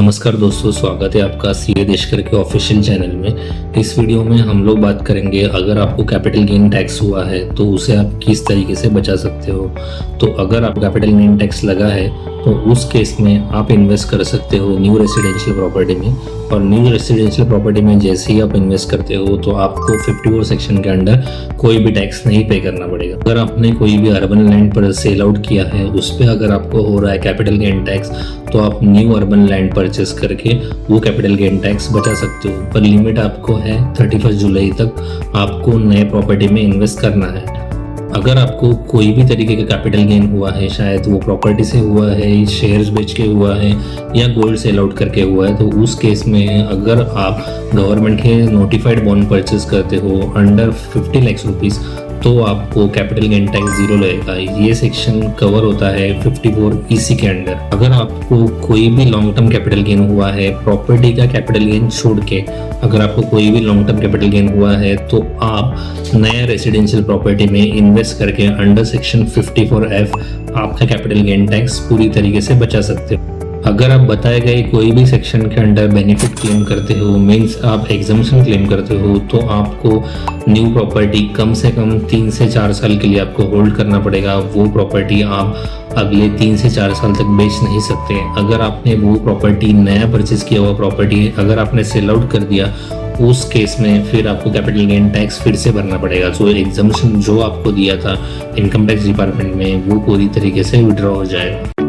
नमस्कार दोस्तों, स्वागत है आपका सीए देशकर के ऑफिशियल चैनल में। इस वीडियो में हम लोग बात करेंगे अगर आपको कैपिटल गेन टैक्स हुआ है तो उसे आप किस तरीके से बचा सकते हो। तो अगर आप कैपिटल गेन टैक्स लगा है तो उस केस में आप इन्वेस्ट कर सकते हो न्यू रेसिडेंशियल प्रॉपर्टी में। और न्यू रेसिडेंशियल प्रॉपर्टी में जैसे ही आप इन्वेस्ट करते हो तो आपको 54 सेक्शन के अंडर कोई भी टैक्स नहीं पे करना पड़ेगा। अगर आपने कोई भी अर्बन लैंड पर सेल आउट किया है उस पर अगर आपको हो रहा है कैपिटल गेन टैक्स तो आप न्यू अर्बन लैंड परचेस करके वो कैपिटल गेन टैक्स बचा सकते हो। पर लिमिट आपको है 31 जुलाई तक आपको नए प्रॉपर्टी में इन्वेस्ट करना है। अगर आपको कोई भी तरीके का कैपिटल गेन हुआ है, शायद वो प्रॉपर्टी से हुआ है, शेयर्स बेच के हुआ है या गोल्ड सेल आउट करके हुआ है, तो उस केस में अगर आप गवर्नमेंट के नोटिफाइड बॉन्ड परचेस करते हो अंडर 50 लाख रुपीज़ तो आपको कैपिटल गेन टैक्स 0 लगेगा। ये सेक्शन कवर होता है 54 EC के अंडर। अगर आपको कोई भी लॉन्ग टर्म कैपिटल गेन हुआ है प्रॉपर्टी का कैपिटल गेन छोड़ के, अगर आपको कोई भी लॉन्ग टर्म कैपिटल गेन हुआ है तो आप नया रेसिडेंशियल प्रॉपर्टी में इन्वेस्ट करके अंडर सेक्शन 54F आपका कैपिटल गेन टैक्स पूरी तरीके से बचा सकते हो। अगर आप बताए गए कोई भी सेक्शन के अंडर बेनिफिट क्लेम करते हो, मीन्स आप एग्जम्पशन क्लेम करते हो, तो आपको न्यू प्रॉपर्टी कम से कम 3 से 4 साल के लिए आपको होल्ड करना पड़ेगा। वो प्रॉपर्टी आप अगले 3 से 4 साल तक बेच नहीं सकते। अगर आपने वो प्रॉपर्टी नया परचेज किया हुआ प्रॉपर्टी अगर आपने सेल आउट कर दिया उस केस में फिर आपको कैपिटल गेन टैक्स फिर से भरना पड़ेगा। जो एग्जम्पशन जो आपको दिया था इनकम टैक्स डिपार्टमेंट में वो पूरी तरीके से विड्रॉ हो जाएगा।